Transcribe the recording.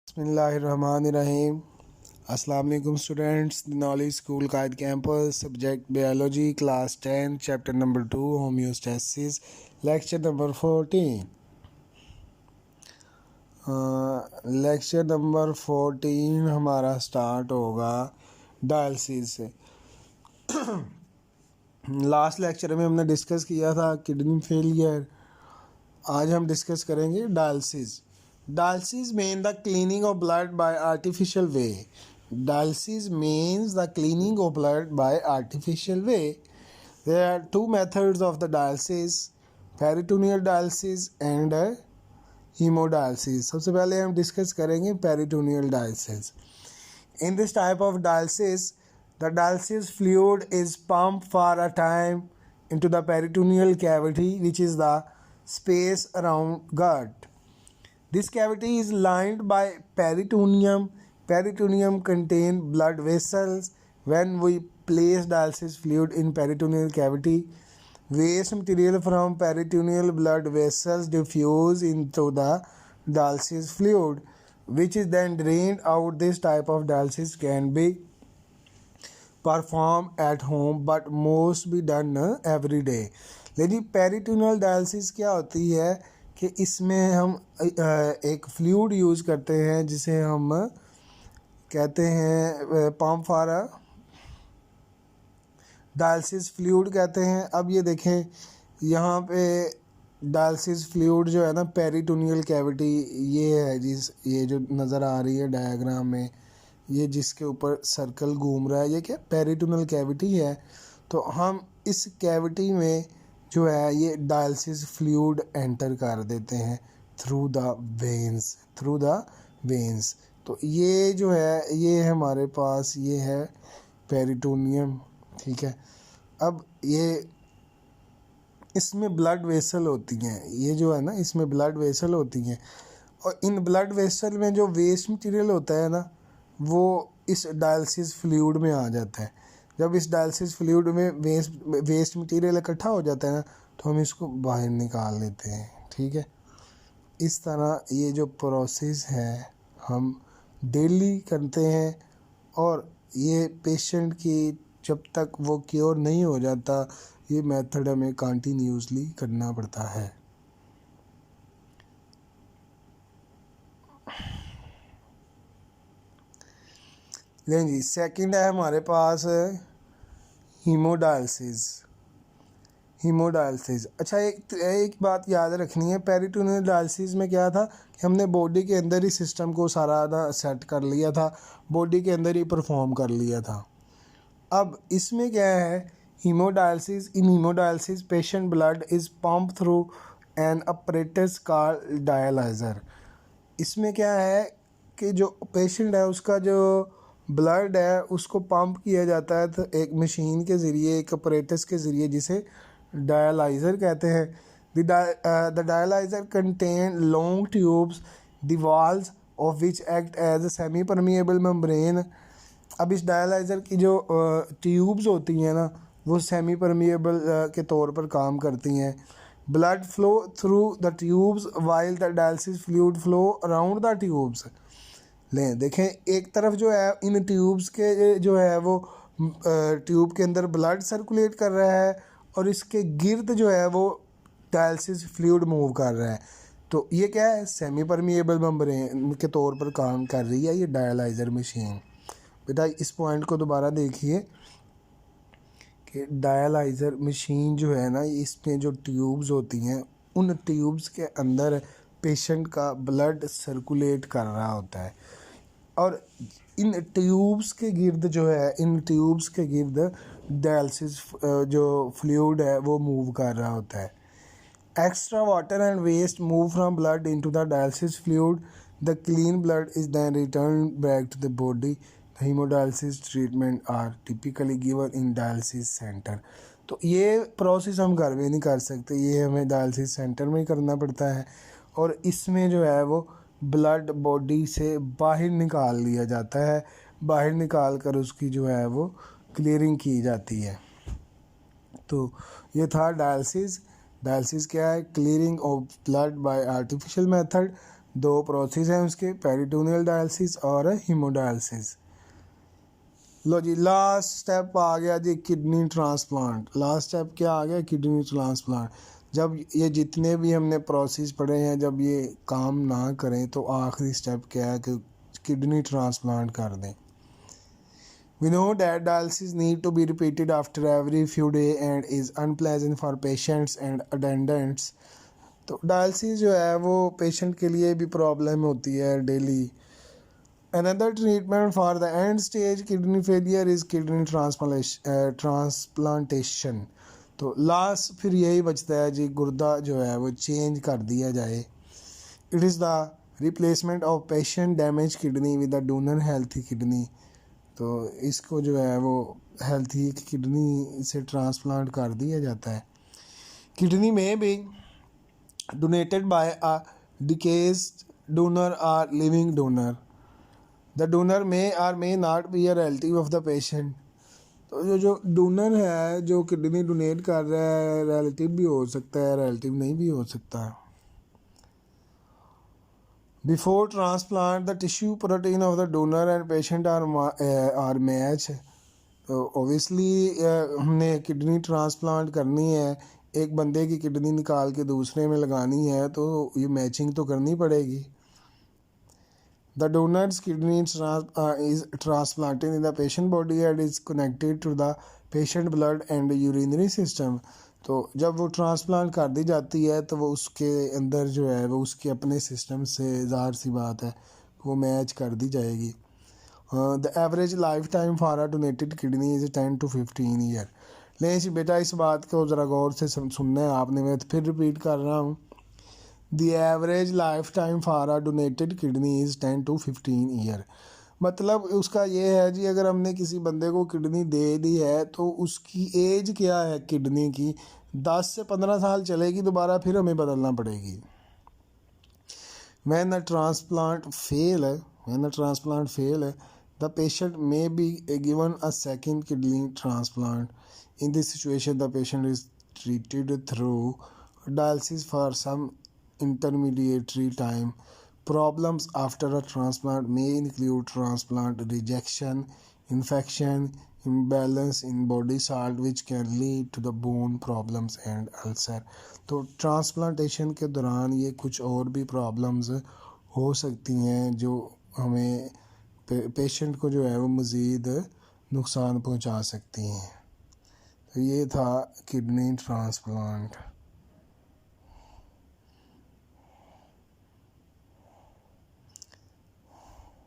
बिस्मिल्लाहिर्रहमानिर्रहीम। अस्सलाम वालेकुम students. The knowledge school Quaid campus, subject biology, class 10, chapter number 2, homeostasis, lecture number 14। Lecture number 14 हमारा start होगा dialysis से। लास्ट लेक्चर में हमने डिस्कस किया था किडनी फेलियर। आज हम डिस्कस करेंगे dialysis. Dialysis means the cleaning of blood by artificial way. Dialysis means the cleaning of blood by artificial way. There are two methods of the dialysis: peritoneal dialysis and hemodialysis. सबसे पहले हम discuss करेंगे peritoneal dialysis. In this type of dialysis, the dialysis fluid is pumped for a time into the peritoneal cavity, which is the space around gut. This cavity is lined by peritoneum. Peritoneum contains blood vessels. When we place dialysis fluid in peritoneal cavity, waste material from peritoneal blood vessels diffuse into the dialysis fluid, which is then drained out. This type of dialysis can be performed at home, but most be done every day. लेकिन peritoneal dialysis क्या होती है कि इसमें हम एक fluid use करते हैं जिसे हम कहते हैं पंप फॉर डायलिसिस फ्लूइड कहते हैं। अब ये देखें यहाँ पे डायलिसिस फ्लूइड जो है ना, पेरिटोनियल कैविटी ये है, ये जो नज़र आ रही है डायग्राम में, ये जिसके ऊपर सर्कल घूम रहा है, ये क्या पेरिटोनियल कैविटी है। तो हम इस कैविटी में जो है ये डायलिसिस फ्लूइड एंटर कर देते हैं थ्रू द वेंस। तो ये जो है ये हमारे पास ये है पेरिटोनियम, ठीक है। अब ये इसमें ब्लड वेसल होती हैं, ये जो है ना इसमें ब्लड वेसल होती हैं, और इन ब्लड वेसल में जो वेस्ट मटेरियल होता है ना, वो इस डायलिसिस फ्लूइड में आ जाता है। जब इस डायलिसिस फ्लूइड में वेस्ट मटेरियल इकट्ठा हो जाता है ना, तो हम इसको बाहर निकाल लेते हैं, ठीक है। इस तरह ये जो प्रोसेस है हम डेली करते हैं, और ये पेशेंट की जब तक वो क्योर नहीं हो जाता, ये मेथड हमें कंटिन्यूसली करना पड़ता है। लेकिन जी सेकंड है हमारे पास हीमोडायलिसिस। अच्छा, एक बात याद रखनी है, पेरिटोनियल डायलिसिस में क्या था कि हमने बॉडी के अंदर ही सिस्टम को सारा सेट कर लिया था, बॉडी के अंदर ही परफॉर्म कर लिया था। अब इसमें क्या है, in haemodialysis patient blood is pump through an apparatus called dialyser. इसमें क्या है कि जो पेशेंट है उसका जो ब्लड है उसको पंप किया जाता है, तो एक मशीन के ज़रिए, एक अपरेटस के ज़रिए, जिसे डायलाइज़र कहते हैं। The dialyser contain long tubes, the walls of which act as a semi permeable membrane. अब इस डायलाइज़र की जो ट्यूब्स होती हैं ना, वो सेमी परमिएबल के तौर पर काम करती हैं। Blood flow through the tubes while the dialysis fluid flow around the tubes. लें देखें, एक तरफ जो है इन ट्यूब्स के जो है वो ट्यूब के अंदर ब्लड सर्कुलेट कर रहा है, और इसके गिर्द जो है वो डायलिसिस फ्लूइड मूव कर रहा है। तो ये क्या है, सेमी परमिएबल मेम्ब्रेन के तौर पर काम कर रही है ये डायलाइज़र मशीन। बेटा इस पॉइंट को दोबारा देखिए कि डायलाइज़र मशीन जो है ना, इसमें जो ट्यूब्स होती हैं, उन ट्यूब्स के अंदर पेशेंट का ब्लड सर्कुलेट कर रहा होता है, और इन ट्यूब्स के गिर्द जो है, इन ट्यूब्स के गिर्द डायलिसिस जो फ्लूइड है वो मूव कर रहा होता है। Extra water and waste move from blood into the dialysis fluid. The clean blood is then return back to the body. The haemodialysis treatment are typically given in dialysis centre. तो ये process हम घर में नहीं कर सकते, ये हमें डायलिसिस सेंटर में ही करना पड़ता है, और इसमें जो है वो ब्लड बॉडी से बाहर निकाल लिया जाता है, बाहर निकाल कर उसकी जो है वो क्लियरिंग की जाती है। तो ये था डायलिसिस। डायलिसिस क्या है, clearing of blood bye artificial method दो प्रोसेस हैं उसके, पेरिटोनियल डायलिसिस और हीमोडायलिसिस। लो जी, लास्ट स्टेप आ गया जी किडनी ट्रांसप्लांट। लास्ट स्टेप क्या आ गया? Kidney transplant. जब ये जितने भी हमने प्रोसेस पढ़े हैं जब ये काम ना करें तो आखिरी स्टेप क्या है कि किडनी ट्रांसप्लांट कर दें। We know that dialysis need to be repeated after every few days and is unpleasant for patients and attendants. तो डायलिसिस जो है वो पेशेंट के लिए भी प्रॉब्लम होती है daily. Another treatment for the end stage kidney failure is kidney transplantation. तो लास्ट फिर यही बचता है जी, गुर्दा जो है वो चेंज कर दिया जाए। It is the replacement of patient damaged kidney with a donor healthy kidney. तो इसको जो है वो हेल्थी किडनी से ट्रांसप्लांट कर दिया जाता है। किडनी में भी डोनेटेड बाय अ डिकेस्ड डोनर और living donor. The donor may not be a relative of the patient. तो जो डोनर है जो किडनी डोनेट कर रहा है रिलेटिव भी हो सकता है, रिलेटिव नहीं भी हो सकता। Before transplant, the tissue protein of the donor and patient are matched. तो ऑब्वियसली हमने किडनी ट्रांसप्लांट करनी है, एक बंदे की किडनी निकाल के दूसरे में लगानी है तो ये मैचिंग तो करनी पड़ेगी। The donor's kidney is transplanted in the patient body and is connected to the patient blood and urinary system. तो जब वो ट्रांसप्लांट कर दी जाती है तो वो उसके अंदर जो है वो उसके अपने सिस्टम से ज़ाहिर सी बात है वो मैच कर दी जाएगी। The average life time for a donated kidney is 10 to 15 year. लेकिन बेटा इस बात को ज़रा गौर से सुनना है आपने, मैं फिर रिपीट कर रहा हूँ। The average life time for a donated kidney is 10 to 15 year. मतलब उसका ये है जी, अगर हमने किसी बंदे को किडनी दे दी है तो उसकी एज क्या है किडनी की, 10 से 15 साल चलेगी, दोबारा फिर हमें बदलना पड़ेगी। When the transplant fail, the patient may be given a second kidney transplant. In this situation, the patient is treated through dialysis for some intermediary time. Problems after a transplant may include transplant rejection, infection, imbalance in body salt which can lead to the bone problems and ulcer. तो transplantation के दौरान ये कुछ और भी problems हो सकती हैं जो हमें पेशेंट को जो है वो मज़ीद नुकसान पहुंचा सकती हैं। तो ये था किडनी ट्रांसप्लांट।